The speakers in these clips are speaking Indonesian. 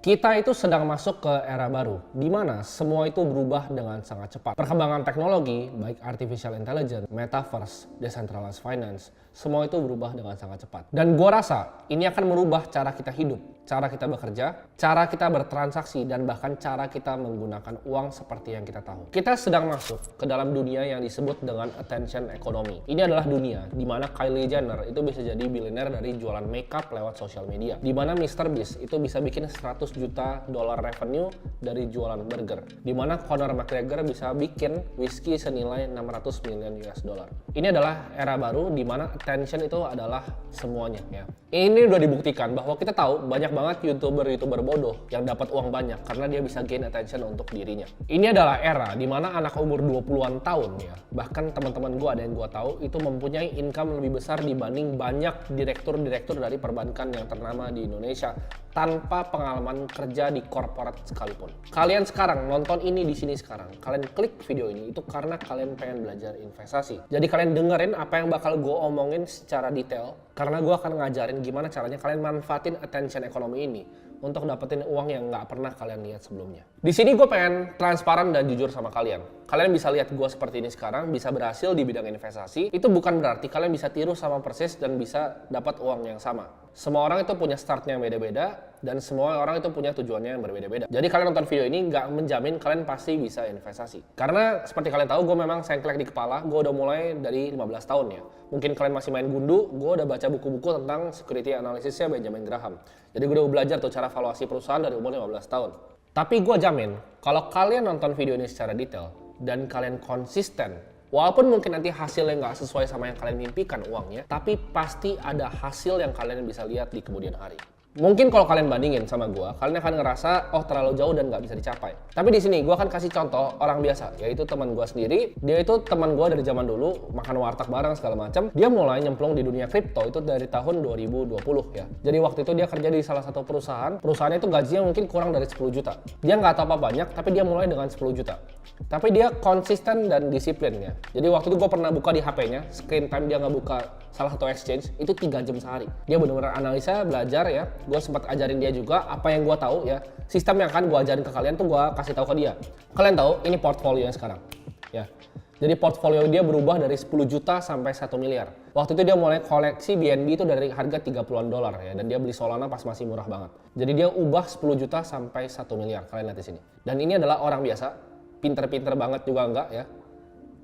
Kita itu sedang masuk ke era baru, di mana semua itu berubah dengan sangat cepat. Perkembangan teknologi, baik artificial intelligence, metaverse, decentralized finance, semua itu berubah dengan sangat cepat. Dan gua rasa ini akan merubah cara kita hidup, cara kita bekerja, cara kita bertransaksi, dan bahkan cara kita menggunakan uang seperti yang kita tahu. Kita sedang masuk ke dalam dunia yang disebut dengan attention economy. Ini adalah dunia di mana Kylie Jenner itu bisa jadi bilioner dari jualan makeup lewat sosial media. Di mana Mr. Beast itu bisa bikin 100 juta dolar revenue dari jualan burger. Di mana Conor McGregor bisa bikin whisky senilai 600 million US dollar. Ini adalah era baru di mana attention itu adalah semuanya ya. Ini udah dibuktikan bahwa kita tahu banyak banget YouTuber bodoh yang dapat uang banyak karena dia bisa gain attention untuk dirinya. Ini adalah era di mana anak umur 20-an tahun ya, bahkan teman-teman gue ada yang gue tahu itu mempunyai income lebih besar dibanding banyak direktur-direktur dari perbankan yang ternama di Indonesia tanpa pengalaman kerja di korporat sekalipun. Kalian sekarang nonton ini di sini sekarang, kalian klik video ini itu karena kalian pengen belajar investasi. Jadi kalian dengerin apa yang bakal gue omongin secara detail karena gue akan ngajarin gimana caranya kalian manfaatin attention economy ini untuk dapetin uang yang nggak pernah kalian lihat sebelumnya. Di sini gue pengen transparan dan jujur sama kalian. Kalian bisa lihat gue seperti ini sekarang, bisa berhasil di bidang investasi. Itu bukan berarti kalian bisa tiru sama persis dan bisa dapat uang yang sama. Semua orang itu punya startnya yang beda-beda dan semua orang itu punya tujuannya yang berbeda-beda. Jadi kalian nonton video ini nggak menjamin kalian pasti bisa investasi. Karena seperti kalian tahu gue memang sengklek di kepala, gue udah mulai dari 15 tahun ya. Mungkin kalian masih main gundu, gue udah baca buku-buku tentang security analysisnya Benjamin Graham. Jadi gue udah belajar tuh cara valuasi perusahaan dari umur 15 tahun. Tapi gue jamin, kalau kalian nonton video ini secara detail dan kalian konsisten, walaupun mungkin nanti hasilnya nggak sesuai sama yang kalian mimpikan uangnya, tapi pasti ada hasil yang kalian bisa lihat di kemudian hari. Mungkin kalau kalian bandingin sama gue, kalian akan ngerasa oh terlalu jauh dan nggak bisa dicapai. Tapi di sini gue akan kasih contoh orang biasa, yaitu teman gue sendiri. Dia itu teman gue dari zaman dulu, makan warteg bareng segala macam. Dia mulai nyemplung di dunia kripto itu dari tahun 2020 ya. Jadi waktu itu dia kerja di salah satu perusahaan. Perusahaannya itu gajinya mungkin kurang dari 10 juta. Dia nggak tahu apa banyak, tapi dia mulai dengan 10 juta. Tapi dia konsisten dan disiplin ya. Jadi waktu itu gue pernah buka di HP-nya, screen time dia nggak buka salah satu exchange, itu 3 jam sehari. Dia benar-benar analisa, belajar ya. Gue sempat ajarin dia juga apa yang gue tahu ya. Sistem yang akan gue ajarin ke kalian tuh gue kasih tahu ke dia. Kalian tahu ini portfolio yang sekarang ya. Jadi portfolio dia berubah dari 10 juta sampai 1 miliar. Waktu itu dia mulai koleksi BNB itu dari harga 30-an dolar ya. Dan dia beli Solana pas masih murah banget. Jadi dia ubah 10 juta sampai 1 miliar. Kalian lihat di sini. Dan ini adalah orang biasa. Pinter-pinter banget juga enggak ya.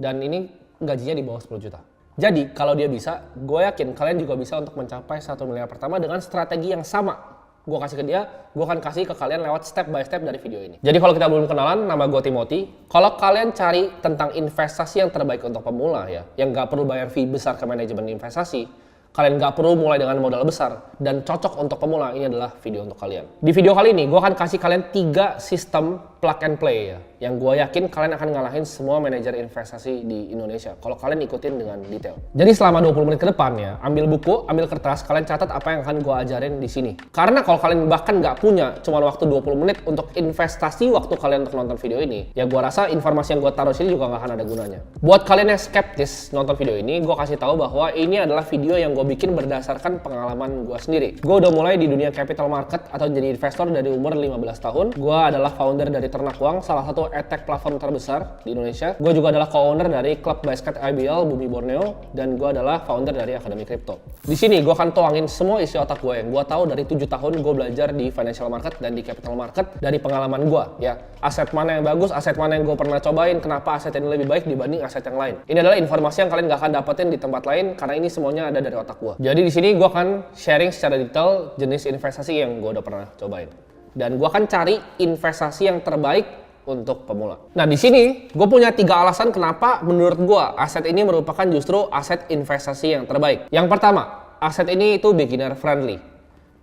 Dan ini gajinya di bawah 10 juta. Jadi kalau dia bisa, gue yakin kalian juga bisa untuk mencapai 1 miliar pertama dengan strategi yang sama. Gue kasih ke dia, gue akan kasih ke kalian lewat step by step dari video ini. Jadi kalau kita belum kenalan, nama gue Timothy. Kalau kalian cari tentang investasi yang terbaik untuk pemula ya, yang nggak perlu bayar fee besar ke manajemen investasi, kalian nggak perlu mulai dengan modal besar dan cocok untuk pemula, ini adalah video untuk kalian. Di video kali ini, gue akan kasih kalian 3 sistem plug and play ya, yang gue yakin kalian akan ngalahin semua manajer investasi di Indonesia kalau kalian ikutin dengan detail. Jadi selama 20 menit ke depan ya, ambil buku, ambil kertas, kalian catat apa yang akan gue ajarin di sini. Karena kalau kalian bahkan nggak punya cuma waktu 20 menit untuk investasi waktu kalian untuk nonton video ini, ya gue rasa informasi yang gue taruh sini juga nggak akan ada gunanya. Buat kalian yang skeptis nonton video ini, gue kasih tahu bahwa ini adalah video yang gue bikin berdasarkan pengalaman gue sendiri. Gue udah mulai di dunia capital market atau jadi investor dari umur 15 tahun. Gue adalah founder dari Ternak Uang, salah satu edtech platform terbesar di Indonesia. Gue juga adalah co-owner dari klub basket IBL Bumi Borneo, dan gue adalah founder dari Akademi Kripto. Di sini gue akan tuangin semua isi otak gue yang gue tahu dari 7 tahun gue belajar di financial market dan di capital market dari pengalaman gue ya. Aset mana yang bagus, aset mana yang gue pernah cobain, kenapa aset ini lebih baik dibanding aset yang lain. Ini adalah informasi yang kalian gak akan dapetin di tempat lain karena ini semuanya ada dari otak gue. Jadi di sini gue akan sharing secara detail jenis investasi yang gue udah pernah cobain. Dan gue akan cari investasi yang terbaik untuk pemula. Nah di sini gue punya 3 alasan kenapa menurut gue aset ini merupakan justru aset investasi yang terbaik. Yang pertama, aset ini itu beginner friendly.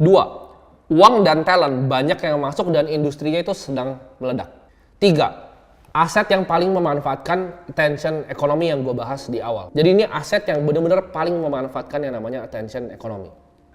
2, uang dan talent banyak yang masuk dan industrinya itu sedang meledak. 3, aset yang paling memanfaatkan attention economy yang gue bahas di awal. Jadi ini aset yang benar-benar paling memanfaatkan yang namanya attention economy.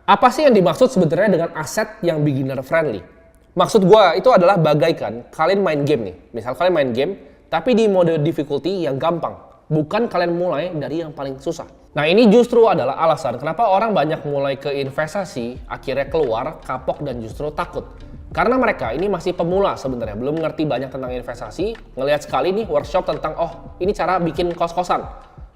Apa sih yang dimaksud sebenarnya dengan aset yang beginner friendly? Maksud gue itu adalah bagaikan kalian main game nih. Misal kalian main game, tapi di mode difficulty yang gampang. Bukan kalian mulai dari yang paling susah. Nah ini justru adalah alasan kenapa orang banyak mulai ke investasi, akhirnya keluar, kapok dan justru takut. Karena mereka ini masih pemula sebenarnya, belum ngerti banyak tentang investasi, ngelihat sekali nih workshop tentang ini cara bikin kos-kosan.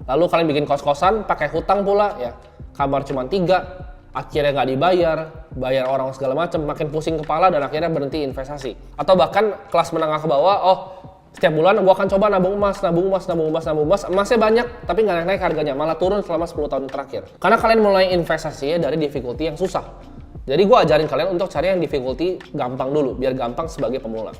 Lalu kalian bikin kos-kosan pakai hutang pula ya. Kamar cuma 3, akhirnya nggak dibayar, bayar orang segala macam, makin pusing kepala dan akhirnya berhenti investasi. Atau bahkan kelas menengah ke bawah, setiap bulan gua akan coba nabung emas, emasnya banyak tapi nggak naik harganya, malah turun selama 10 tahun terakhir. Karena kalian mulai investasinya dari difficulty yang susah. Jadi gua ajarin kalian untuk cari yang difficulty gampang dulu, biar gampang sebagai pemula.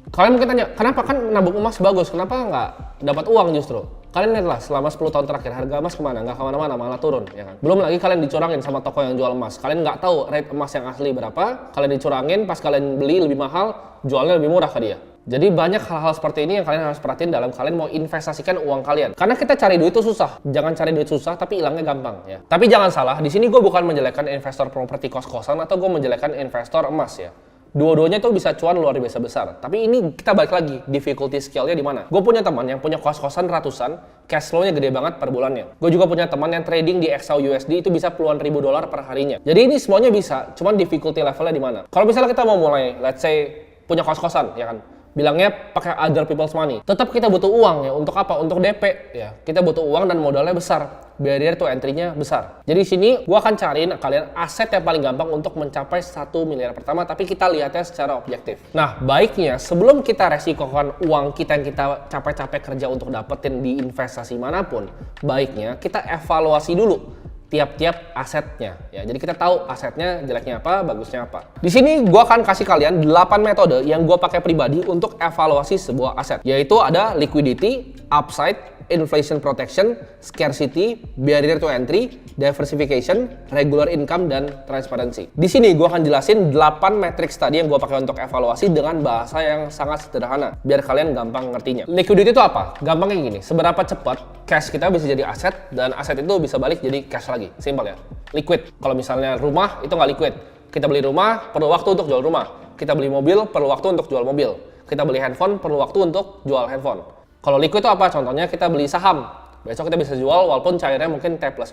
Kalian mungkin tanya, kenapa kan nabung emas bagus, kenapa nggak dapat uang justru? Kalian lihatlah selama 10 tahun terakhir harga emas kemana? Nggak kemana-mana, malah turun, ya kan? Belum lagi kalian dicurangin sama toko yang jual emas. Kalian nggak tahu rate emas yang asli berapa, kalian dicurangin, pas kalian beli lebih mahal, jualnya lebih murah ke dia. Jadi banyak hal-hal seperti ini yang kalian harus perhatiin dalam kalian mau investasikan uang kalian. Karena kita cari duit itu susah. Jangan cari duit susah tapi hilangnya gampang ya. Tapi jangan salah, di sini gue bukan menjelekkan investor properti kos-kosan atau gue menjelekkan investor emas ya. Dua-duanya tuh bisa cuan luar biasa besar. Tapi ini kita balik lagi, difficulty scale-nya di mana? Gue punya teman yang punya kos-kosan ratusan, cash flow-nya gede banget per bulannya. Gue juga punya teman yang trading di XAUUSD itu bisa puluhan ribu dolar per harinya. Jadi ini semuanya bisa, cuman difficulty levelnya di mana? Kalau misalnya kita mau mulai, let's say punya kos-kosan, ya kan? Bilangnya pakai other people's money. Tetap kita butuh uang ya. Untuk apa? Untuk DP ya. Kita butuh uang dan modalnya besar. Barrier to entry-nya besar. Jadi sini gua akan cariin kalian aset yang paling gampang untuk mencapai 1 miliar pertama, tapi kita lihatnya secara objektif. Nah, baiknya sebelum kita resikokan uang kita yang kita capek-capek kerja untuk dapetin di investasi manapun, baiknya kita evaluasi dulu tiap-tiap asetnya ya. Jadi kita tahu asetnya jeleknya apa, bagusnya apa. Di sini gua akan kasih kalian 8 metode yang gua pakai pribadi untuk evaluasi sebuah aset. Yaitu ada liquidity, upside, inflation protection, scarcity, barrier to entry, diversification, regular income, dan transparency. Di sini gua akan jelasin 8 matriks tadi yang gua pakai untuk evaluasi dengan bahasa yang sangat sederhana biar kalian gampang ngertinya. Liquidity itu apa? Gampangnya gini, seberapa cepat cash kita bisa jadi aset dan aset itu bisa balik jadi cash lagi. Simpel ya. Liquid. Kalau misalnya rumah itu nggak liquid. Kita beli rumah perlu waktu untuk jual rumah. Kita beli mobil perlu waktu untuk jual mobil. Kita beli handphone perlu waktu untuk jual handphone. Kalau liquid itu apa? Contohnya kita beli saham. Besok kita bisa jual walaupun cairnya mungkin T+2.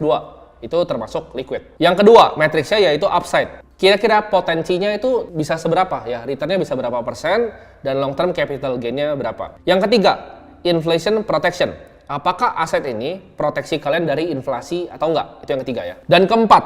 Itu termasuk liquid. Yang kedua, matriksnya yaitu upside. Kira-kira potensinya itu bisa seberapa ya? Returnnya bisa berapa persen dan long term capital gain-nya berapa. Yang ketiga, inflation protection. Apakah aset ini proteksi kalian dari inflasi atau enggak? Itu yang ketiga ya. Dan keempat,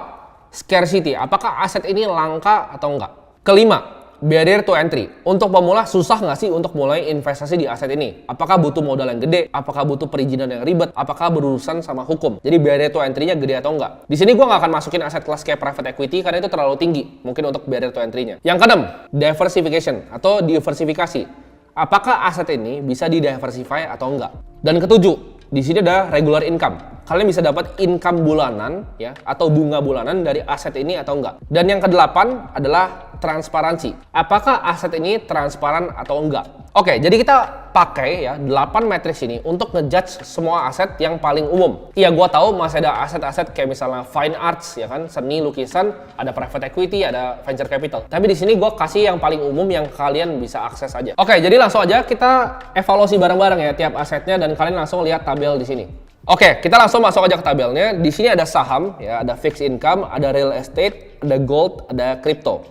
scarcity. Apakah aset ini langka atau enggak? Kelima, barrier to entry. Untuk pemula susah nggak sih untuk mulai investasi di aset ini? Apakah butuh modal yang gede? Apakah butuh perizinan yang ribet? Apakah berurusan sama hukum? Jadi barrier to entry-nya gede atau enggak? Di sini gue nggak akan masukin aset kelas kayak private equity karena itu terlalu tinggi mungkin untuk barrier to entry-nya. Yang keenam, diversification atau diversifikasi. Apakah aset ini bisa di-diversify atau enggak? Dan ketujuh, di sini ada regular income. Kalian bisa dapat income bulanan ya atau bunga bulanan dari aset ini atau enggak. Dan yang kedelapan adalah transparansi. Apakah aset ini transparan atau enggak? Oke, jadi kita pakai ya 8 matriks ini untuk ngejudge semua aset yang paling umum. Iya, gua tahu masih ada aset-aset kayak misalnya fine arts ya kan, seni lukisan, ada private equity, ada venture capital. Tapi di sini gua kasih yang paling umum yang kalian bisa akses aja. Oke, jadi langsung aja kita evaluasi bareng-bareng ya tiap asetnya dan kalian langsung lihat tabel di sini. Oke, kita langsung masuk aja ke tabelnya. Di sini ada saham ya, ada fixed income, ada real estate, ada gold, ada crypto.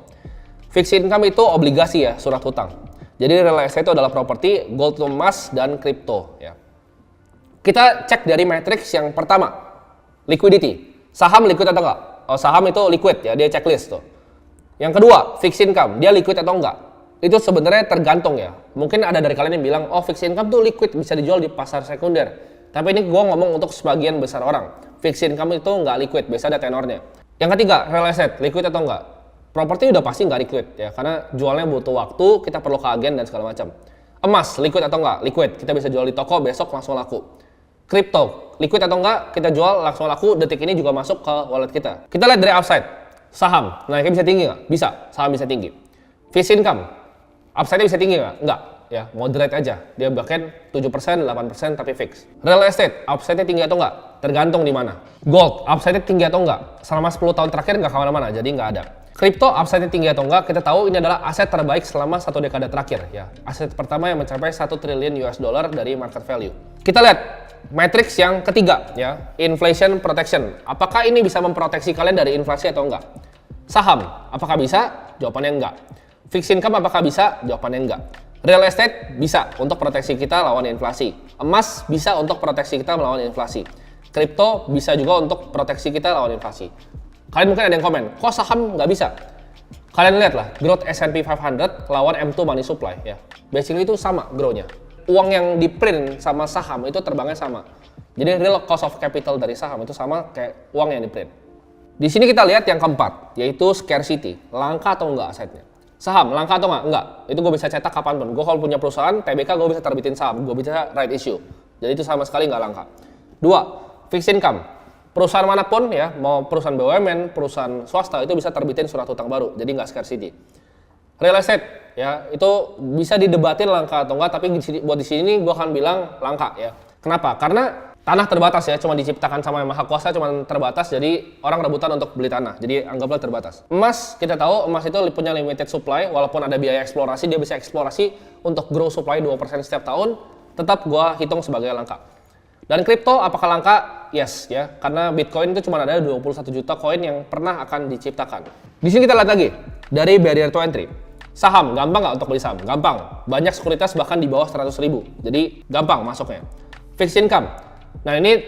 Fixed income itu obligasi ya, surat hutang. Jadi real estate itu adalah properti, gold itu emas, dan crypto ya. Kita cek dari matriks yang pertama, liquidity. Saham liquid atau enggak? Oh, saham itu liquid ya, dia checklist tuh. Yang kedua, fixed income, dia liquid atau enggak? Itu sebenarnya tergantung ya. Mungkin ada dari kalian yang bilang, oh fixed income tuh liquid, bisa dijual di pasar sekunder. Tapi ini gue ngomong untuk sebagian besar orang. Fixed income itu nggak liquid, biasa ada tenornya. Yang ketiga, real estate, liquid atau enggak? Properti udah pasti nggak liquid ya, karena jualnya butuh waktu, kita perlu ke agen dan segala macam. Emas, liquid atau enggak? Liquid, kita bisa jual di toko, besok langsung laku. Crypto, liquid atau enggak? Kita jual langsung laku, detik ini juga masuk ke wallet kita. Kita lihat dari upside. Saham, naiknya bisa tinggi nggak? Bisa, saham bisa tinggi. Fixed income, upside-nya bisa tinggi nggak? Enggak. Ya, moderate aja. Dia bahkan 7%, 8% tapi fix. Real estate, upside-nya tinggi atau enggak? Tergantung di mana. Gold, upside-nya tinggi atau enggak? Selama 10 tahun terakhir nggak kemana-mana, jadi nggak ada. Crypto, upside-nya tinggi atau enggak? Kita tahu ini adalah aset terbaik selama 1 dekade terakhir. Ya, aset pertama yang mencapai 1 triliun US dollar dari market value. Kita lihat matriks yang ketiga, ya, inflation protection. Apakah ini bisa memproteksi kalian dari inflasi atau enggak? Saham, apakah bisa? Jawabannya enggak. Fixed income apakah bisa? Jawabannya enggak. Real estate bisa untuk proteksi kita lawan inflasi. Emas bisa untuk proteksi kita melawan inflasi. Kripto bisa juga untuk proteksi kita lawan inflasi. Kalian mungkin ada yang komen, kok saham nggak bisa? Kalian lihat lah, growth S&P 500 lawan M2 money supply ya. Basically itu sama growth-nya. Uang yang di print sama saham itu terbangnya sama. Jadi real cost of capital dari saham itu sama kayak uang yang di print. Di sini kita lihat yang keempat, yaitu scarcity. Langka atau enggak asetnya? Saham, langka atau enggak? Enggak. Itu gue bisa cetak kapanpun. Gue kalau punya perusahaan, TBK gue bisa terbitin saham. Gue bisa right issue. Jadi itu sama sekali nggak langka. Dua, fixed income. Perusahaan manapun ya, mau perusahaan BUMN, perusahaan swasta itu bisa terbitin surat utang baru, jadi nggak scarcity. Real estate ya, itu bisa didebatin langka atau enggak, tapi buat di sini gue akan bilang langka ya. Kenapa? Karena tanah terbatas ya, cuma diciptakan sama yang maha kuasa, cuma terbatas, jadi orang rebutan untuk beli tanah, jadi anggaplah terbatas. Emas, kita tahu emas itu punya limited supply, walaupun ada biaya eksplorasi, dia bisa eksplorasi untuk grow supply 2% setiap tahun, tetap gue hitung sebagai langka. Dan kripto apakah langka? Yes ya, karena Bitcoin itu cuma ada 21 juta koin yang pernah akan diciptakan. Di sini kita lihat lagi dari barrier to entry. Saham, gampang nggak untuk beli saham? Gampang. Banyak sekuritas bahkan di bawah 100.000. Jadi gampang masuknya. Fixed income. Nah ini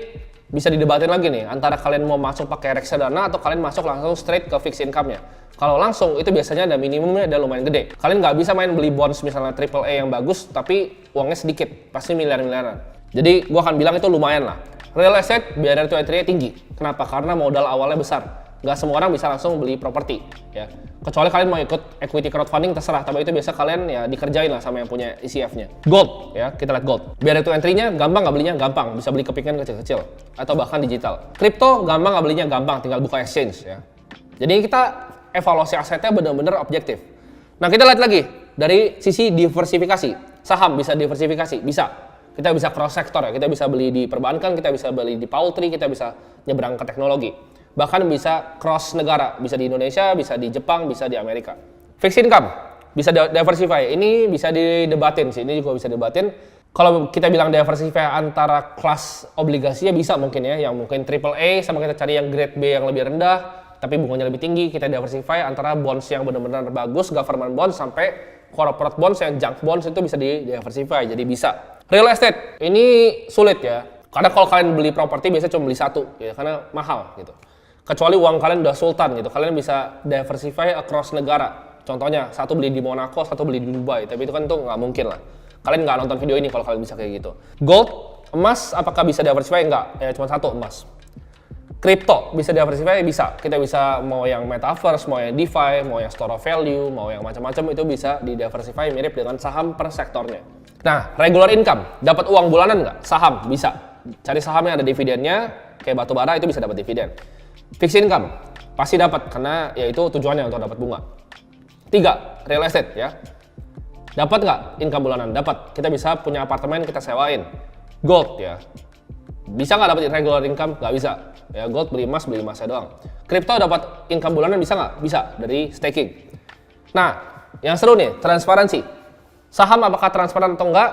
bisa didebatin lagi nih, antara kalian mau masuk pakai reksadana atau kalian masuk langsung straight ke fixed income-nya. Kalau langsung itu biasanya ada minimumnya, ada lumayan gede. Kalian nggak bisa main beli bonds misalnya AAA yang bagus tapi uangnya sedikit, pasti miliar-miliaran. Jadi gue akan bilang itu lumayan lah. Real estate barrier to entry-nya tinggi. Kenapa? Karena modal awalnya besar. Nggak semua orang bisa langsung beli properti. Ya. Kecuali kalian mau ikut equity crowdfunding terserah. Tapi itu biasa kalian ya dikerjain lah sama yang punya ECF-nya. Gold, ya kita lihat gold. Barrier to entry-nya gampang nggak belinya? Gampang. Bisa beli kepingan kecil-kecil. Atau bahkan digital. Kripto gampang nggak belinya? Gampang. Tinggal buka exchange. Ya. Jadi kita evaluasi asetnya benar-benar objektif. Nah kita lihat lagi dari sisi diversifikasi. Saham bisa diversifikasi? Bisa. Kita bisa cross sektor ya, kita bisa beli di perbankan, kita bisa beli di poultry, kita bisa nyebrang ke teknologi. Bahkan bisa cross negara, bisa di Indonesia, bisa di Jepang, bisa di Amerika. Fixed income, bisa diversify. Ini bisa didebatin sih, ini juga bisa didebatin. Kalau kita bilang diversify antara kelas obligasinya bisa mungkin ya, yang mungkin AAA sama kita cari yang grade B yang lebih rendah, tapi bunganya lebih tinggi, kita diversify antara bonds yang benar-benar bagus, government bonds sampai corporate bonds yang junk bonds itu bisa diversify, jadi bisa. Real estate, ini sulit ya. Karena kalau kalian beli properti biasanya cuma beli satu, ya, karena mahal gitu. Kecuali uang kalian udah sultan gitu, kalian bisa diversify across negara. Contohnya, satu beli di Monaco, satu beli di Dubai, tapi itu kan tuh nggak mungkin lah. Kalian nggak nonton video ini kalau kalian bisa kayak gitu. Gold, emas, apakah bisa diversify? Enggak, ya cuma satu emas. Kripto, bisa diversify? Bisa. Kita bisa mau yang metaverse, mau yang DeFi, mau yang store of value, mau yang macam-macam itu bisa di-diversify mirip dengan saham per sektornya. Nah, regular income, dapat uang bulanan nggak? Saham, bisa. Cari saham yang ada dividennya, kayak batu bara itu bisa dapat dividen. Fixed income, pasti dapat, karena ya itu tujuannya untuk dapat bunga. 3, real estate ya. Dapat nggak income bulanan? Dapat. Kita bisa punya apartemen, kita sewain. Gold ya. Bisa nggak dapat regular income? Nggak bisa. Ya gold beli emasnya doang. Kripto dapat income bulanan bisa nggak? Bisa, dari staking. Nah, yang seru nih, transparansi. Saham apakah transparan atau enggak?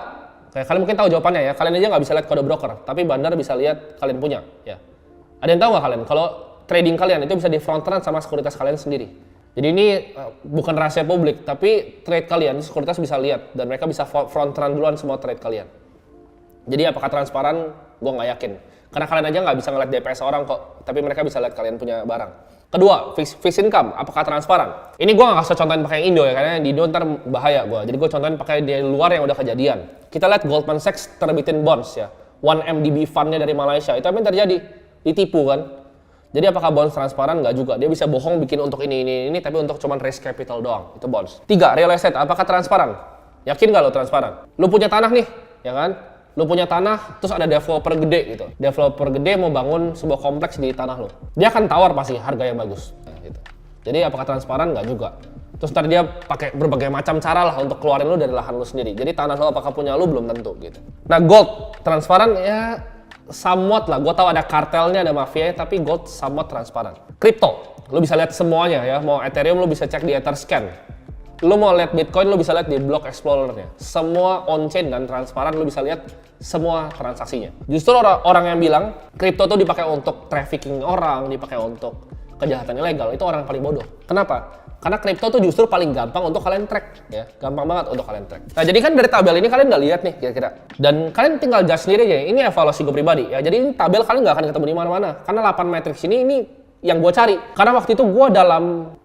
Kayak kalian mungkin tahu jawabannya ya. Kalian aja nggak bisa lihat kode broker, tapi bandar bisa lihat kalian punya. Ya. Ada yang tahu nggak kalian? Kalau trading kalian itu bisa di front run sama sekuritas kalian sendiri. Jadi ini bukan rahasia publik, tapi trade kalian sekuritas bisa lihat dan mereka bisa front run duluan semua trade kalian. Jadi apakah transparan? Gue nggak yakin. Karena kalian aja nggak bisa ngeliat DPS orang kok, tapi mereka bisa lihat kalian punya barang. Kedua, fixed income, apakah transparan? Ini gue nggak usah contohin pakai yang Indo ya, karena di Indo ntar bahaya gue. Jadi gue contohin pakai di luar yang udah kejadian. Kita lihat Goldman Sachs terbitin bonds ya, 1MDB fund-nya dari Malaysia. Itu apa yang terjadi? Ditipu kan? Jadi apakah bonds transparan? Nggak juga. Dia bisa bohong bikin untuk ini, tapi untuk cuman raise capital doang. Itu bonds. 3, real estate, apakah transparan? Yakin nggak lo transparan? Lo punya tanah nih, ya kan? Lo punya tanah, terus ada developer gede gitu. Developer gede mau bangun sebuah kompleks di tanah lo. Dia akan tawar pasti harga yang bagus. Nah, gitu. Jadi apakah transparan? Nggak juga. Terus ntar dia pakai berbagai macam cara lah untuk keluarin lo dari lahan lo sendiri. Jadi tanah lo apakah punya lo belum tentu gitu. Nah gold, transparan ya somewhat lah. Gue tahu ada kartelnya, ada mafia, tapi gold somewhat transparan. Kripto, lo bisa lihat semuanya ya. Mau Ethereum lo bisa cek di Etherscan. Lo mau lihat Bitcoin, lo bisa lihat di Block Explorer-nya. Semua on-chain dan transparan, lo bisa lihat semua transaksinya. Justru orang yang bilang kripto tuh dipakai untuk trafficking orang, dipakai untuk kejahatan ilegal, itu orang paling bodoh. Kenapa? Karena kripto tuh justru paling gampang untuk kalian track ya, gampang banget untuk kalian track. Nah jadi kan dari tabel ini kalian udah lihat nih kira-kira, dan kalian tinggal judge sendiri aja. Ini evaluasi gue pribadi ya. Jadi ini tabel kalian nggak akan ketemu di mana-mana, karena 8 matriks ini yang gue cari. Karena waktu itu gue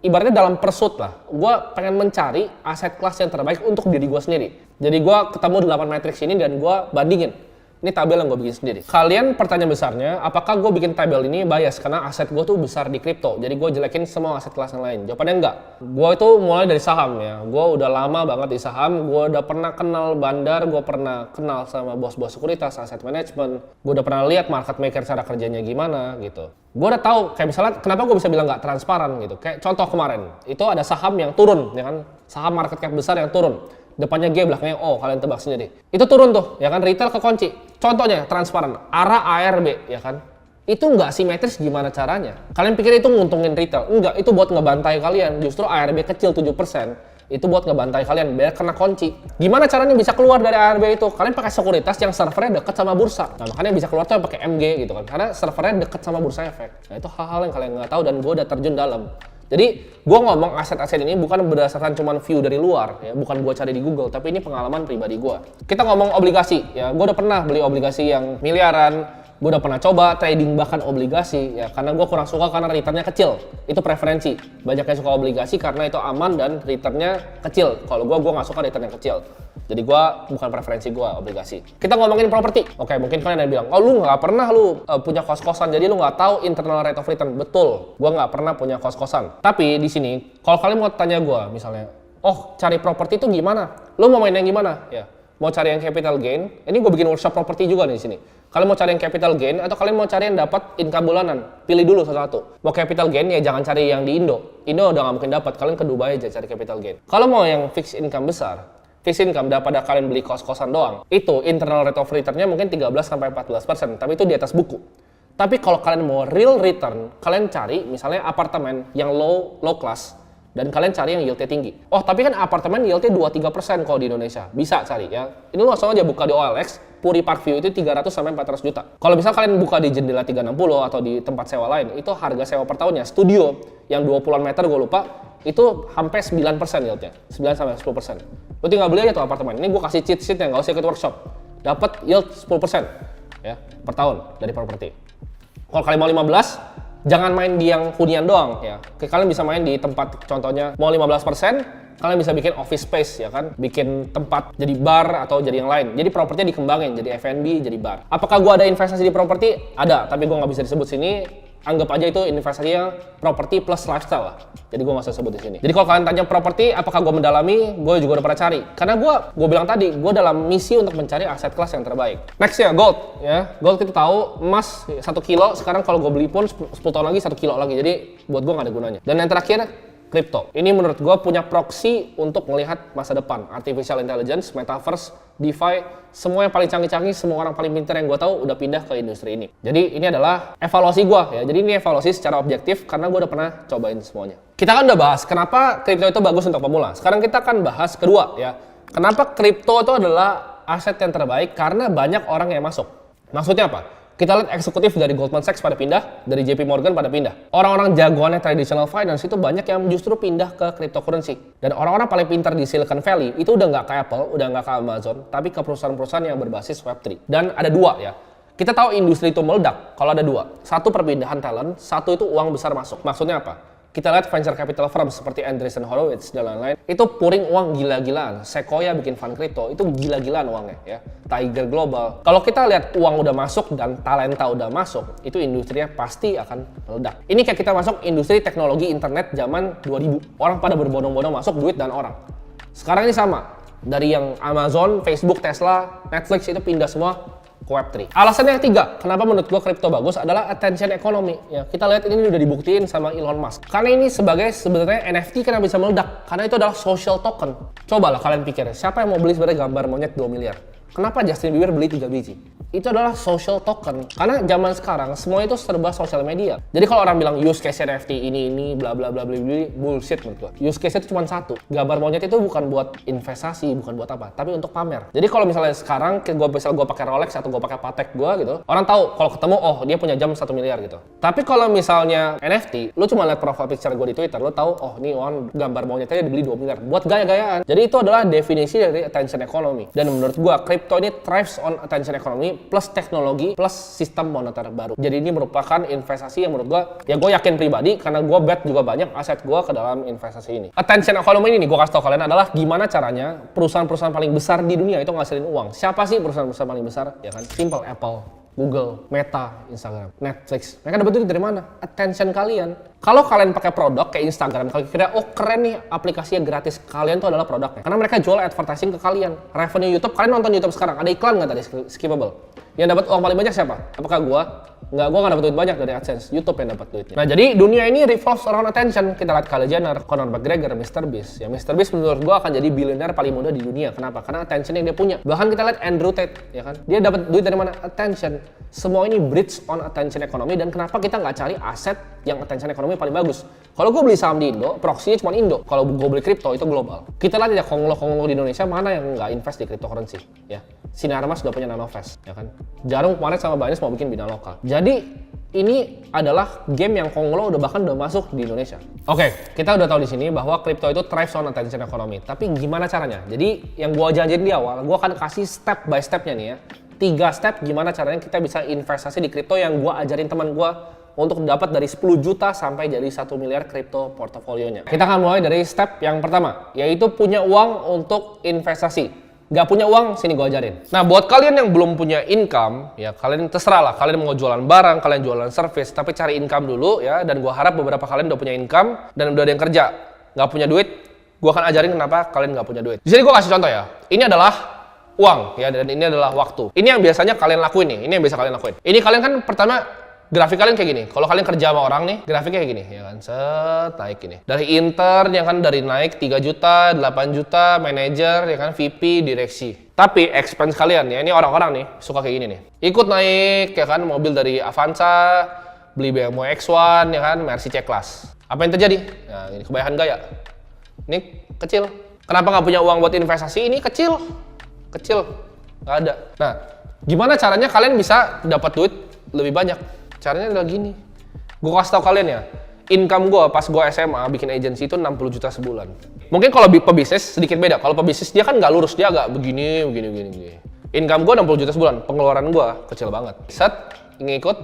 ibaratnya dalam pursuit lah, gue pengen mencari aset kelas yang terbaik untuk diri gue sendiri. Jadi gue ketemu 8 matriks ini dan gue bandingin. Ini tabel yang gue bikin sendiri. Kalian pertanyaan besarnya, apakah gue bikin tabel ini bias karena aset gue tuh besar di kripto, jadi gue jelekin semua aset kelas yang lain? Jawabannya enggak. Gue itu mulai dari saham ya. Gue udah lama banget di saham. Gue udah pernah kenal bandar, gue pernah kenal sama bos-bos sekuritas, aset management. Gue udah pernah lihat market maker cara kerjanya gimana gitu. Gue udah tahu kayak misalnya kenapa gue bisa bilang nggak transparan gitu. Kayak contoh kemarin, itu ada saham yang turun, ya kan? Saham market cap besar yang turun. Depannya G, belakangnya O, kalian tebak sendiri. Itu turun tuh, ya kan, retail kekunci. Contohnya transparan, ARA ARB, ya kan. Itu nggak simetris gimana caranya? Kalian pikir itu nguntungin retail? Enggak, itu buat ngebantai kalian. Justru ARB kecil 7%, itu buat ngebantai kalian biar kena kunci. Gimana caranya bisa keluar dari ARB itu? Kalian pakai sekuritas yang servernya deket sama bursa. Nah makanya bisa keluar tuh pakai MG gitu kan, karena servernya deket sama bursa efek. Nah itu hal-hal yang kalian nggak tahu dan gue udah terjun dalam. Jadi gue ngomong aset-aset ini bukan berdasarkan cuman view dari luar ya, bukan gue cari di Google, tapi ini pengalaman pribadi gue. Kita ngomong obligasi ya, gue udah pernah beli obligasi yang miliaran, gue udah pernah coba trading bahkan obligasi ya, karena gue kurang suka karena returnnya kecil. Itu preferensi. Banyak yang suka obligasi karena itu aman dan returnnya kecil. Kalau gue nggak suka returnnya kecil. Jadi gue bukan preferensi gue obligasi. Kita ngomongin properti. Oke, mungkin kalian ada yang bilang, oh lu nggak pernah punya kos-kosan, jadi lu nggak tahu internal rate of return. Betul, gue nggak pernah punya kos-kosan. Tapi di sini, kalau kalian mau tanya gue, misalnya, oh cari properti itu gimana? Lu mau main yang gimana? Ya, mau cari yang capital gain? Ini gue bikin workshop properti juga nih di sini. Kalian mau cari yang capital gain atau kalian mau cari yang dapat income bulanan? Pilih dulu satu-satu. Mau capital gain ya jangan cari yang di Indo. Indo udah nggak mungkin dapat. Kalian ke Dubai aja cari capital gain. Kalau mau yang fixed income besar, fixed income daripada kalian beli kos-kosan doang, itu internal rate of return-nya mungkin 13-14%, tapi itu di atas buku. Tapi kalau kalian mau real return, kalian cari misalnya apartemen yang low class, dan kalian cari yang yieldnya tinggi. Oh, tapi kan apartemen yieldnya 2-3% kalau di Indonesia. Bisa cari ya. Ini lu langsung aja buka di OLX, Puri Parkview itu 300-400 juta. Kalau misal kalian buka di Jendela 360 atau di tempat sewa lain, itu harga sewa per tahunnya. Studio yang 20-an meter gue lupa, itu hampir 9% yieldnya. 9-10%. Lu tinggal beli aja tuh apartemen. Ini gue kasih cheat sheet yang nggak usah ikut workshop. Dapat yield 10% ya, per tahun dari properti. Kalau kalian mau 15, jangan main di yang hunian doang ya. Kalian bisa main di tempat, contohnya mau 15%, kalian bisa bikin office space ya kan, bikin tempat jadi bar atau jadi yang lain. Jadi propertinya dikembangin jadi F&B, jadi bar. Apakah gua ada investasi di properti? Ada, tapi gua nggak bisa disebut sini. Anggap aja itu investasinya properti plus lifestyle lah. Jadi gue nggak usah sebut di sini. Jadi kalau kalian tanya properti, apakah gue mendalami? Gue juga udah pernah cari. Karena gue bilang tadi, gue dalam misi untuk mencari aset kelas yang terbaik. Next ya, gold. Ya, gold kita tahu emas 1 kilo. Sekarang kalau gue beli pun 10 tahun lagi 1 kilo lagi. Jadi buat gue nggak ada gunanya. Dan yang terakhir, kripto. Ini menurut gue punya proxy untuk melihat masa depan. Artificial intelligence, metaverse, DeFi, semua yang paling canggih-canggih, semua orang paling pintar yang gue tahu udah pindah ke industri ini. Jadi ini adalah evaluasi gue ya. Jadi ini evaluasi secara objektif karena gue udah pernah cobain semuanya. Kita kan udah bahas kenapa kripto itu bagus untuk pemula. Sekarang kita akan bahas kedua ya. Kenapa kripto itu adalah aset yang terbaik? Karena banyak orang yang masuk. Maksudnya apa? Kita lihat eksekutif dari Goldman Sachs pada pindah, dari JP Morgan pada pindah. Orang-orang jagoannya traditional finance itu banyak yang justru pindah ke cryptocurrency. Dan orang-orang paling pintar di Silicon Valley itu udah nggak ke Apple, udah nggak ke Amazon, tapi ke perusahaan-perusahaan yang berbasis Web3. Dan ada dua ya. Kita tahu industri itu meledak kalau ada dua. Satu perpindahan talent, satu itu uang besar masuk. Maksudnya apa? Kita lihat venture capital firm seperti Andreessen Horowitz dan lain-lain, itu pouring uang gila-gilaan. Sequoia bikin fund crypto, itu gila-gilaan uangnya ya. Tiger Global. Kalau kita lihat uang udah masuk dan talenta udah masuk, itu industrinya pasti akan meledak. Ini kayak kita masuk industri teknologi internet zaman 2000. Orang pada berbondong-bondong masuk duit dan orang. Sekarang ini sama. Dari yang Amazon, Facebook, Tesla, Netflix itu pindah semua ke Web3. Alasan yang ketiga, kenapa menurut gua kripto bagus adalah attention economy. Ya, kita lihat ini udah dibuktiin sama Elon Musk. Karena ini sebenarnya NFT kenapa bisa meledak? Karena itu adalah social token. Cobalah kalian pikir, siapa yang mau beli sebenarnya gambar monyet 2 miliar? Kenapa Justin Bieber beli 3 biji? itu adalah social token. Karena zaman sekarang semua itu serba sosial media. Jadi kalau orang bilang use case NFT ini bla bla bla bla bullshit menurut gua. Use case itu cuma satu. Gambar monyet itu bukan buat investasi, bukan buat apa, tapi untuk pamer. Jadi kalau misalnya sekarang gua pakai Rolex atau gua pakai Patek gua gitu, orang tahu kalau ketemu oh dia punya jam 1 miliar gitu. Tapi kalau misalnya NFT, lu cuma lihat profile picture gua di Twitter, lu tahu oh ini orang gambar monyetnya dibeli 2 miliar buat gaya-gayaan. Jadi itu adalah definisi dari attention economy. Dan menurut gua crypto ini thrives on attention economy plus teknologi plus sistem moneter baru. Jadi ini merupakan investasi yang menurut gua, ya gua yakin pribadi karena gua bet juga banyak aset gua ke dalam investasi ini. Attention economy ini nih gua kasih tau kalian adalah gimana caranya perusahaan-perusahaan paling besar di dunia itu ngasilin uang. Siapa sih perusahaan-perusahaan paling besar? Ya kan, simple, Apple, Google, Meta, Instagram, Netflix. Mereka dapat duit dari mana? Attention kalian. Kalau kalian pakai produk kayak Instagram, kalian kira oh keren nih aplikasinya gratis, kalian tuh adalah produknya. Karena mereka jual advertising ke kalian. Revenue YouTube, kalian nonton YouTube sekarang, ada iklan nggak tadi skippable? Yang dapat uang paling banyak siapa? Apakah gua? Nggak, gua nggak dapat duit banyak dari AdSense. YouTube yang dapat duitnya. Nah, jadi dunia ini revolves around attention. Kita lihat Kylie Jenner, Conor McGregor, Mr. Beast. Ya, Mr. Beast menurut gua akan jadi billionaire paling muda di dunia. Kenapa? Karena attention yang dia punya. Bahkan kita lihat Andrew Tate, ya kan? Dia dapat duit dari mana? Attention. Semua ini bridge on attention economy. Dan kenapa kita nggak cari aset yang attention economy paling bagus? Kalau gue beli saham di Indo, proxy-nya cuma Indo. Kalau gue beli kripto itu global. Kita lihat ya konglo-konglo di Indonesia mana yang nggak invest di cryptocurrency, ya. Sinarmas udah punya Nanovest, ya kan. Jarum kemarin sama Binance mau bikin bina lokal. Jadi ini adalah game yang konglo bahkan udah masuk di Indonesia. Oke, kita udah tahu di sini bahwa kripto itu thrives on attention economy. Tapi gimana caranya? Jadi yang gue janjiin di awal, gue akan kasih step by stepnya nih ya. 3 step gimana caranya kita bisa investasi di kripto yang gue ajarin teman gue untuk dapat dari 10 juta sampai jadi 1 miliar kripto portofolionya. Kita akan mulai dari step yang pertama, yaitu punya uang untuk investasi. Gak punya uang, sini gue ajarin. Nah, buat kalian yang belum punya income, ya kalian terserah lah. Kalian mau jualan barang, kalian jualan service, tapi cari income dulu ya. Dan gue harap beberapa kalian udah punya income dan udah ada yang kerja. Gak punya duit, gue akan ajarin kenapa kalian gak punya duit. Di sini gue kasih contoh ya. Ini adalah uang ya, dan ini adalah waktu. Ini yang biasanya kalian lakuin nih. Ini yang biasa kalian lakuin. Ini kalian kan pertama grafik kalian kayak gini. Kalau kalian kerja sama orang nih, grafiknya kayak gini, ya kan, set naik gini. Dari intern ya kan, dari naik 3 juta, 8 juta, manager ya kan, VP, direksi. Tapi expense kalian ya, ini orang-orang nih suka kayak gini nih. Ikut naik ya kan, mobil dari Avanza, beli BMW X1 ya kan, Mercy C-Class. Apa yang terjadi? Nah, ini kebanyakan gaya. Ini kecil. Kenapa nggak punya uang buat investasi? Ini kecil. Kecil. Nggak ada. Nah, gimana caranya kalian bisa dapat duit lebih banyak? Caranya adalah gini. Gue kasih tau kalian ya, income gue pas gue SMA bikin agency itu 60 juta sebulan. Mungkin kalau pebisnis sedikit beda. Kalau pebisnis dia kan nggak lurus, dia agak begini. Income gue 60 juta sebulan, pengeluaran gue kecil banget. Set, ngikut,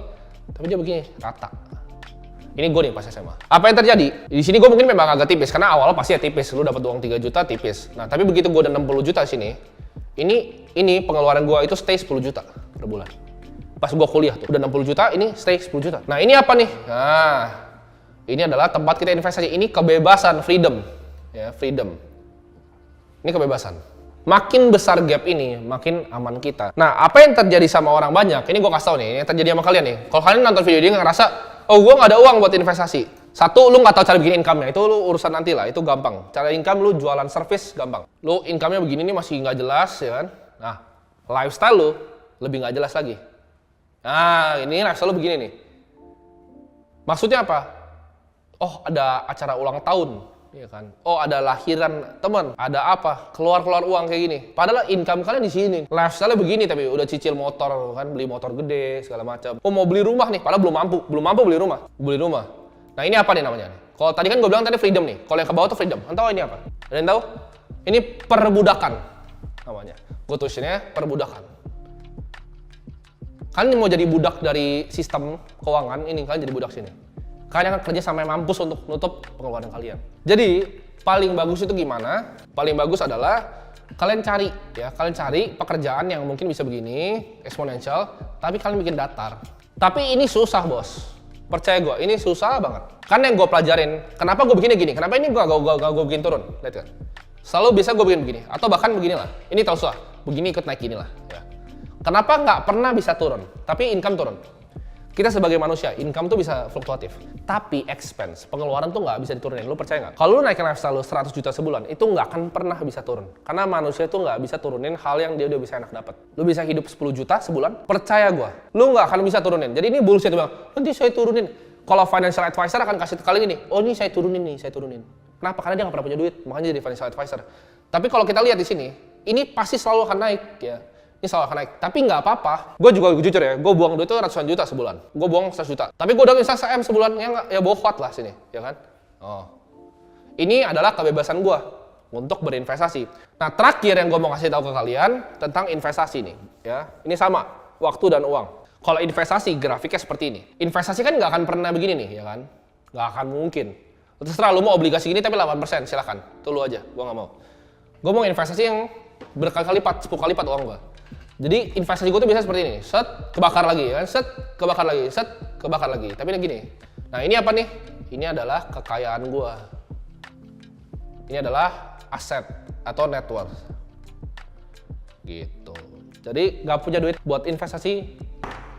tapi dia begini, rata. Ini gue nih pas SMA. Apa yang terjadi? Di sini gue mungkin memang agak tipis, karena awal pasti ya tipis. Lu dapat uang 3 juta tipis. Nah, tapi begitu gue udah 60 juta sini, ini pengeluaran gue itu stay 10 juta per bulan. Pas gue kuliah tuh, udah 60 juta, ini stay 10 juta. Nah, ini apa nih? Nah, ini adalah tempat kita investasi. Ini kebebasan, freedom. Ya, freedom. Ini kebebasan. Makin besar gap ini, makin aman kita. Nah, apa yang terjadi sama orang banyak? Ini gue kasih tau nih, yang terjadi sama kalian nih. Kalau kalian nonton video ini ngerasa, oh gue nggak ada uang buat investasi. Satu, lu nggak tahu cara bikin income-nya. Itu lu urusan nanti lah, itu gampang. Cara income lu jualan service gampang. Lu income-nya begini nih masih nggak jelas, ya kan? Nah, lifestyle lu lebih nggak jelas lagi. Nah, ini lifestyle lu begini nih. Maksudnya apa? Oh, ada acara ulang tahun, ya kan? Oh, ada lahiran teman, ada apa? Keluar uang kayak gini. Padahal income kalian di sini. Lifestyle begini tapi udah cicil motor kan, beli motor gede segala macam. Oh, mau beli rumah nih, padahal belum mampu beli rumah. Nah, ini apa nih namanya? Kalau tadi kan gue bilang tadi freedom nih. Kalau yang ke bawah tuh freedom. Tahu ini apa? Ada yang tahu? Ini perbudakan namanya. Gue tulisinnya perbudakan. Kalian mau jadi budak dari sistem keuangan, ini kalian jadi budak sini. Kalian akan kerja sampai mampus untuk nutup pengeluaran kalian. Jadi, paling bagus itu gimana? Paling bagus adalah kalian cari pekerjaan yang mungkin bisa begini, eksponensial, tapi kalian bikin datar. Tapi ini susah, bos. Percaya gue, ini susah banget. Kan yang gue pelajarin, kenapa gue bikinnya gini? Kenapa ini gue bikin turun? Lihat kan? Selalu bisa gue bikin begini, atau bahkan beginilah. Ini tahu susah, begini ikut naik gini lah. Ya. Kenapa nggak pernah bisa turun, tapi income turun? Kita sebagai manusia, income tuh bisa fluktuatif. Tapi expense, pengeluaran tuh nggak bisa diturunin. Lu percaya nggak? Kalau lu naikin lifestyle lu 100 juta sebulan, itu nggak akan pernah bisa turun. Karena manusia tuh nggak bisa turunin hal yang dia udah bisa enak dapat. Lu bisa hidup 10 juta sebulan, percaya gua. Lu nggak akan bisa turunin. Jadi ini bullshit bang. Nanti saya turunin. Kalau financial advisor akan kasih kali ini, oh ini saya turunin nih, saya turunin. Kenapa? Karena dia nggak pernah punya duit, makanya jadi financial advisor. Tapi kalau kita lihat di sini, ini pasti selalu akan naik ya. Ini selalu akan naik, tapi nggak apa-apa. Gue juga jujur ya, gue buang duit itu ratusan juta sebulan. Gue buang 100 juta. Tapi gue udah investasi M sebulan, ya bohot lah sini, ya kan? Oh, ini adalah kebebasan gue untuk berinvestasi. Nah, terakhir yang gue mau kasih tahu ke kalian tentang investasi nih, ya. Ini sama, waktu dan uang. Kalau investasi, grafiknya seperti ini. Investasi kan nggak akan pernah begini nih, ya kan? Nggak akan mungkin. Terserah lu mau obligasi gini tapi 8%, silahkan. Itu lu aja, gue nggak mau. Gue mau investasi yang berkali-kali lipat, 10 kali lipat uang gue. Jadi investasi gue tuh biasa seperti ini, set, kebakar lagi, kan? Set, kebakar lagi, set, kebakar lagi. Tapi ini gini, nah ini apa nih? Ini adalah kekayaan gue. Ini adalah aset atau net worth. Gitu. Jadi nggak punya duit buat investasi,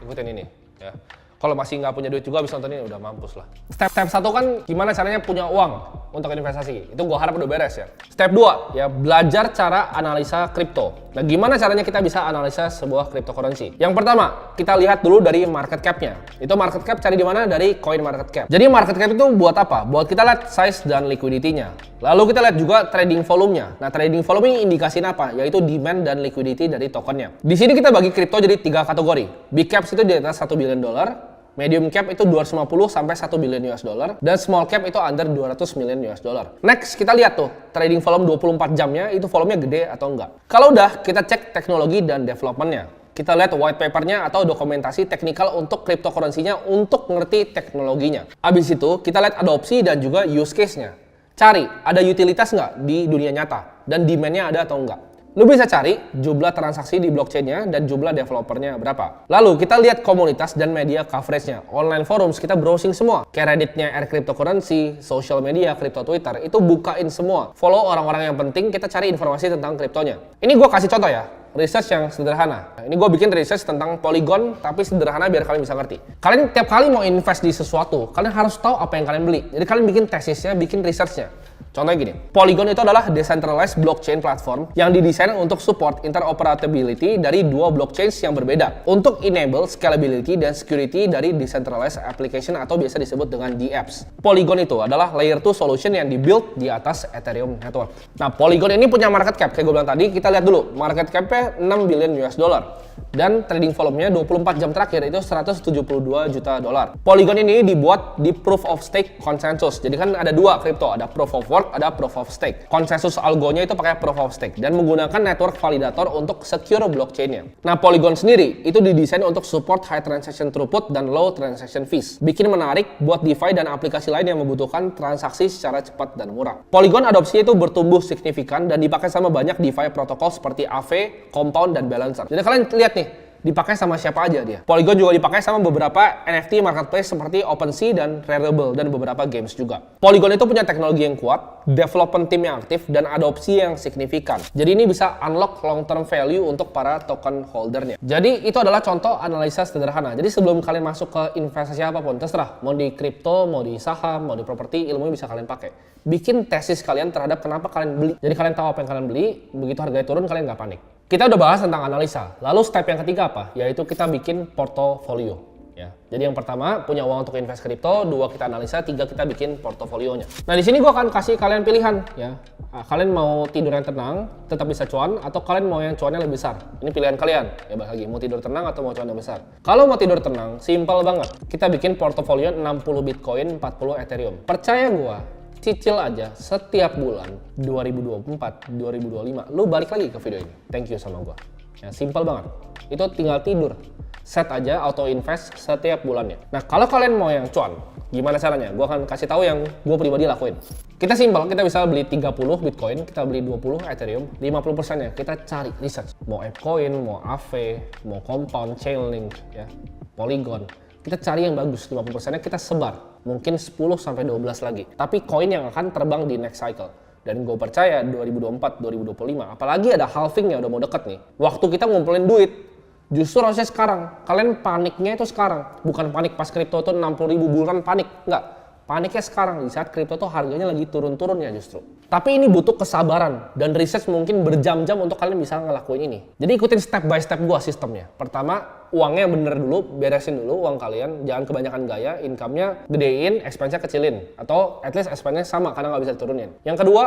ikutin ini. Ya. Kalau masih nggak punya duit juga habis nonton ini udah mampus lah. Step 1 kan gimana caranya punya uang untuk investasi. Itu gue harap udah beres ya. Step 2 ya belajar cara analisa kripto. Nah gimana caranya kita bisa analisa sebuah cryptocurrency? Yang pertama kita lihat dulu dari market cap-nya. Itu market cap cari di mana? Dari coin market cap. Jadi market cap itu buat apa? Buat kita lihat size dan liquidity-nya. Lalu kita lihat juga trading volume-nya. Nah trading volume ini indikasiin apa? Yaitu demand dan liquidity dari tokennya. Di sini kita bagi kripto jadi 3 kategori. Big caps itu di atas $1 billion. Medium cap itu 250 sampai 1 billion US dollar dan small cap itu under 200 million US dollar. Next, kita lihat tuh trading volume 24 jamnya itu volumenya gede atau enggak. Kalau udah, kita cek teknologi dan developmentnya. Kita lihat white papernya atau dokumentasi teknikal untuk cryptocurrency-nya untuk ngerti teknologinya. Abis itu, kita lihat adopsi dan juga use case-nya. Cari, ada utilitas nggak di dunia nyata dan demand-nya ada atau enggak. Lu bisa cari jumlah transaksi di blockchain-nya dan jumlah developernya berapa. Lalu kita lihat komunitas dan media coverage-nya. Online forums kita browsing semua. Kayak Reddit-nya Air Cryptocurrency, social media, crypto Twitter, itu bukain semua. Follow orang-orang yang penting, kita cari informasi tentang kriptonya. Ini gue kasih contoh ya. Research yang sederhana. Ini gue bikin research tentang Polygon tapi sederhana biar kalian bisa ngerti. Kalian tiap kali mau invest di sesuatu, kalian harus tahu apa yang kalian beli. Jadi kalian bikin tesisnya, bikin researchnya. Contohnya gini, Polygon itu adalah decentralized blockchain platform yang didesain untuk support interoperability dari dua blockchains yang berbeda untuk enable scalability dan security dari decentralized application atau biasa disebut dengan DApps. Polygon itu adalah layer 2 solution yang dibuild di atas Ethereum network. Nah, Polygon ini punya market cap, kayak gue bilang tadi, kita lihat dulu. Market cap-nya 6 billion US dollar. Dan trading volume-nya 24 jam terakhir itu 172 juta dolar. Polygon ini dibuat di proof of stake consensus. Jadi kan ada dua kripto, ada proof of work, ada proof of stake. Konsensus algonya itu pakai proof of stake dan menggunakan network validator untuk secure blockchain-nya. Nah, Polygon sendiri itu didesain untuk support high transaction throughput dan low transaction fees. Bikin menarik buat DeFi dan aplikasi lain yang membutuhkan transaksi secara cepat dan murah. Polygon adopsinya itu bertumbuh signifikan dan dipakai sama banyak DeFi protokol seperti Aave, Compound, dan Balancer. Jadi kalian lihat nih, dipakai sama siapa aja dia. Polygon juga dipakai sama beberapa NFT marketplace seperti OpenSea dan Rarible dan beberapa games juga. Polygon itu punya teknologi yang kuat, development team yang aktif, dan adopsi yang signifikan. Jadi ini bisa unlock long term value untuk para token holdernya. Jadi itu adalah contoh analisa sederhana. Jadi sebelum kalian masuk ke investasi apapun, terserah mau di kripto, mau di saham, mau di properti, ilmunya bisa kalian pakai. Bikin tesis kalian terhadap kenapa kalian beli. Jadi kalian tahu apa yang kalian beli, begitu harganya turun kalian nggak panik. Kita udah bahas tentang analisa. Lalu step yang ketiga apa? Yaitu kita bikin portofolio. Ya. Jadi yang pertama punya uang untuk invest kripto, 2 kita analisa, 3 kita bikin portofolionya. Nah di sini gue akan kasih kalian pilihan ya. Kalian mau tidur yang tenang, tetap bisa cuan, atau kalian mau yang cuannya lebih besar. Ini pilihan kalian. Ya balik lagi, mau tidur tenang atau mau cuan yang besar. Kalau mau tidur tenang, simple banget. Kita bikin portofolio 60 Bitcoin, 40 Ethereum. Percaya gue, cicil aja setiap bulan 2024, 2025 lu balik lagi ke video ini. Thank you sama gua. Ya, simple banget. Itu tinggal tidur. Set aja auto invest setiap bulannya. Nah, kalau kalian mau yang cuan, gimana caranya? Gua akan kasih tahu yang gua pribadi lakuin. Kita simple, kita bisa beli 30 Bitcoin, kita beli 20 Ethereum, 50%-nya kita cari research. Mau ApeCoin, mau Aave, mau Compound, Chainlink, ya, Polygon. Kita cari yang bagus, 50%-nya kita sebar. Mungkin 10-12 lagi. Tapi koin yang akan terbang di next cycle. Dan gue percaya 2024, 2025, apalagi ada halving yang udah mau deket nih. Waktu kita ngumpulin duit, Justru harusnya sekarang. Kalian paniknya itu sekarang. Bukan panik pas kripto itu 60.000 bulan panik. Enggak. Paniknya sekarang di saat kripto tuh harganya lagi turun-turunnya justru. Tapi ini butuh kesabaran dan research mungkin berjam-jam untuk kalian bisa ngelakuin ini. Jadi ikutin step by step gua sistemnya. Pertama, uangnya bener dulu, beresin dulu uang kalian. Jangan kebanyakan gaya, income-nya gedein, expense-nya kecilin. Atau at least expense-nya sama karena nggak bisa diturunin. Yang kedua,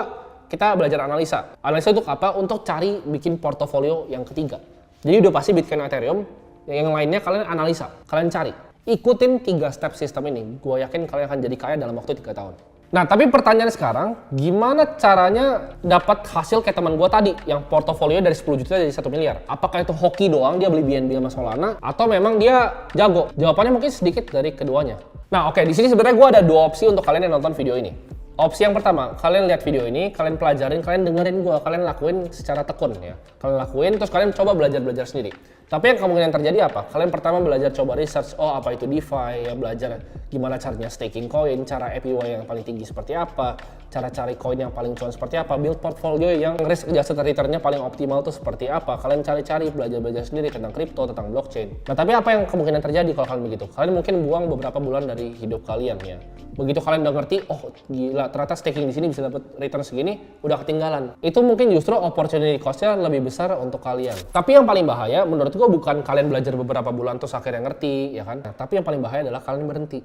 kita belajar analisa. Analisa untuk apa? Untuk cari bikin portofolio yang ketiga. Jadi udah pasti Bitcoin, Ethereum, yang lainnya kalian analisa, kalian cari. Ikutin 3 step sistem ini, gue yakin kalian akan jadi kaya dalam waktu 3 tahun. Nah, tapi pertanyaan sekarang, gimana caranya dapat hasil kayak teman gue tadi, yang portofolio dari 10 juta jadi 1 miliar? Apakah itu hoki doang, dia beli BNB sama Solana, atau memang dia jago? Jawabannya mungkin sedikit dari keduanya. Nah, oke, di sini sebenarnya gue ada 2 opsi untuk kalian yang nonton video ini. Opsi yang pertama, kalian lihat video ini, kalian pelajarin, kalian dengerin gue, kalian lakuin secara tekun ya. Kalian lakuin, terus kalian coba belajar sendiri. Tapi yang kemungkinan terjadi apa? Kalian pertama belajar coba research, oh apa itu DeFi, ya belajar gimana caranya staking koin, cara APY yang paling tinggi seperti apa, cara cari koin yang paling cuan seperti apa, build portfolio yang risk adjusted return-nya paling optimal itu seperti apa. Kalian cari-cari, belajar sendiri tentang kripto, tentang blockchain. Nah, tapi apa yang kemungkinan terjadi kalau kalian begitu? Kalian mungkin buang beberapa bulan dari hidup kalian ya. Begitu kalian udah ngerti, oh gila ternyata staking di sini bisa dapat return segini, udah ketinggalan. Itu mungkin justru opportunity cost-nya lebih besar untuk kalian. Tapi yang paling bahaya menurut gue bukan kalian belajar beberapa bulan terus akhirnya ngerti, ya kan? Nah, tapi yang paling bahaya adalah kalian berhenti.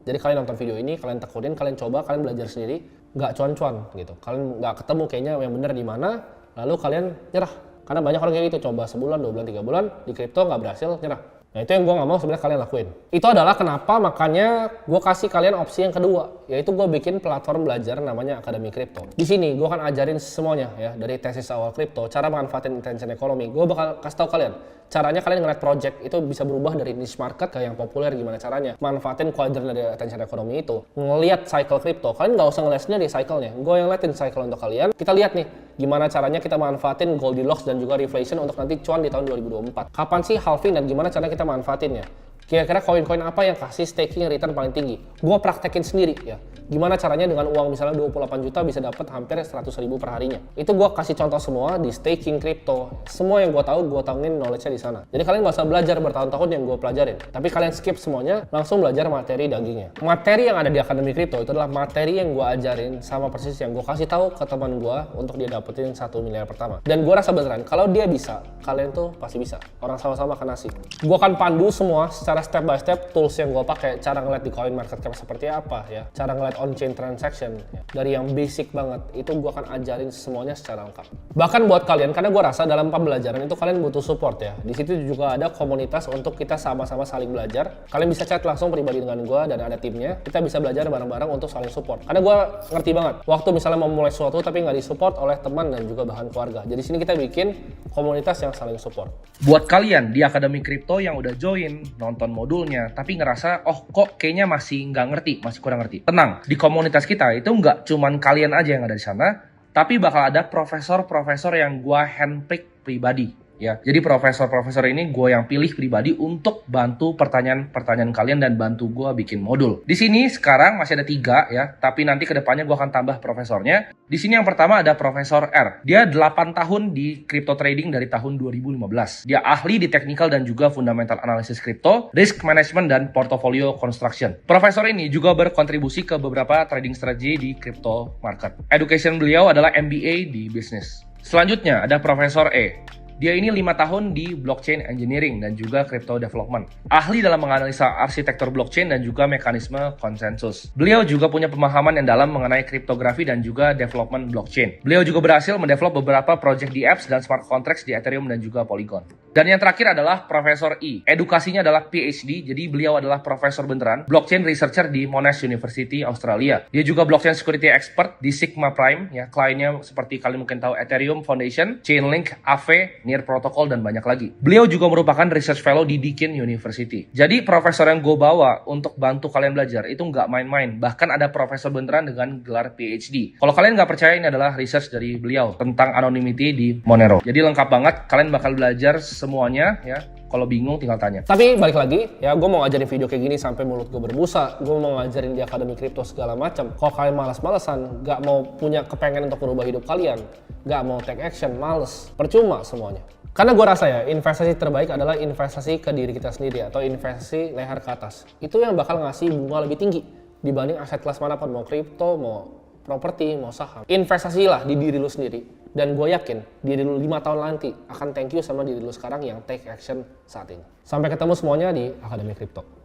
Jadi kalian nonton video ini, kalian tekunin, kalian coba, kalian belajar sendiri, nggak cuan-cuan gitu. Kalian nggak ketemu kayaknya yang bener di mana, lalu kalian nyerah. Karena banyak orang kayak gitu, coba sebulan, 2 bulan, 3 bulan, di kripto nggak berhasil, nyerah. Nah itu yang gue nggak mau sebenarnya kalian lakuin. Itu adalah kenapa makanya gue kasih kalian opsi yang kedua, yaitu gue bikin platform belajar namanya Akademi Kripto. Di sini gue akan ajarin semuanya ya, dari tesis awal kripto, cara manfaatin intention ekonomi. Gue bakal kasih tahu kalian caranya kalian ngeliat project itu bisa berubah dari niche market ke yang populer, gimana caranya manfaatin kuadran dari attention ekonomi itu, ngeliat cycle kripto. Kalian nggak usah ngeliat sendiri cycle-nya, gue yang liatin cycle untuk kalian. Kita lihat nih gimana caranya kita manfaatin Goldilocks dan juga reflation untuk nanti cuan di tahun 2024. Kapan sih halving dan gimana caranya kita manfaatinnya? Kira-kira koin-koin apa yang kasih staking return paling tinggi? Gue praktekin sendiri ya. Gimana caranya dengan uang misalnya 28 juta bisa dapat hampir 100.000 per harinya. Itu gue kasih contoh semua di staking kripto. Semua yang gue tahu, gue tauin knowledge-nya di sana. Jadi kalian gak usah belajar bertahun-tahun yang gue pelajarin. Tapi kalian skip semuanya, langsung belajar materi dagingnya. Materi yang ada di Akademi Kripto itu adalah materi yang gue ajarin sama persis yang gue kasih tahu ke teman gue untuk dia dapetin 1 miliar pertama. Dan gue rasa beneran, kalau dia bisa, kalian tuh pasti bisa. Orang sama-sama akan nasi. Gue akan pandu semua secara step by step tools yang gue pakai, cara ngeliat di coin market cap seperti apa ya, cara ngeliat on-chain transaction ya. Dari yang basic banget itu gue akan ajarin semuanya secara lengkap. Bahkan buat kalian, karena gue rasa dalam pembelajaran itu kalian butuh support ya. Di situ juga ada komunitas untuk kita sama-sama saling belajar. Kalian bisa chat langsung pribadi dengan gue dan ada timnya. Kita bisa belajar bareng-bareng untuk saling support. Karena gue ngerti banget waktu misalnya mau mulai sesuatu tapi nggak disupport oleh teman dan juga bahan keluarga. Jadi sini kita bikin komunitas yang saling support. Buat kalian di Akademi Kripto yang udah join, nonton modulnya, tapi ngerasa, oh kok kayaknya masih nggak ngerti, masih kurang ngerti. Tenang, di komunitas kita itu nggak cuman kalian aja yang ada di sana, tapi bakal ada profesor-profesor yang gua handpick pribadi. Ya, jadi profesor-profesor ini gue yang pilih pribadi untuk bantu pertanyaan-pertanyaan kalian dan bantu gue bikin modul. Di sini sekarang masih ada 3 ya, tapi nanti kedepannya gue akan tambah profesornya. Di sini yang pertama ada Profesor R. Dia 8 tahun di crypto trading dari tahun 2015. Dia ahli di technical dan juga fundamental analysis crypto, risk management dan portfolio construction. Profesor ini juga berkontribusi ke beberapa trading strategi di crypto market. Education beliau adalah MBA di bisnis. Selanjutnya ada Profesor E. Dia ini 5 tahun di blockchain engineering dan juga crypto development. Ahli dalam menganalisa arsitektur blockchain dan juga mekanisme konsensus. Beliau juga punya pemahaman yang dalam mengenai kriptografi dan juga development blockchain. Beliau juga berhasil mendevelop beberapa project di apps dan smart contracts di Ethereum dan juga Polygon. Dan yang terakhir adalah Profesor E. Edukasinya adalah PhD, jadi beliau adalah profesor beneran, blockchain researcher di Monash University, Australia. Dia juga blockchain security expert di Sigma Prime, ya, kliennya seperti kalian mungkin tahu Ethereum Foundation, Chainlink, Aave, Near Protocol, dan banyak lagi. Beliau juga merupakan research fellow di Deakin University. Jadi profesor yang gue bawa untuk bantu kalian belajar itu nggak main-main. Bahkan ada profesor beneran dengan gelar PhD. Kalau kalian nggak percaya, ini adalah research dari beliau tentang anonymity di Monero. Jadi lengkap banget, kalian bakal belajar semuanya ya. Kalau bingung tinggal tanya. Tapi balik lagi, ya gue mau ngajarin video kayak gini sampai mulut gue berbusa. Gue mau ngajarin di Akademi Kripto segala macam. Kalau kalian malas-malesan, gak mau punya kepengen untuk merubah hidup kalian, gak mau take action, males, percuma semuanya. Karena gue rasa ya, investasi terbaik adalah investasi ke diri kita sendiri atau investasi leher ke atas. Itu yang bakal ngasih bunga lebih tinggi dibanding aset kelas manapun, mau kripto, mau properti, mau saham. Investasilah di diri lu sendiri. Dan gue yakin diri lu 5 tahun nanti akan thank you sama diri lu sekarang yang take action saat ini. Sampai ketemu semuanya di Akademi Kripto.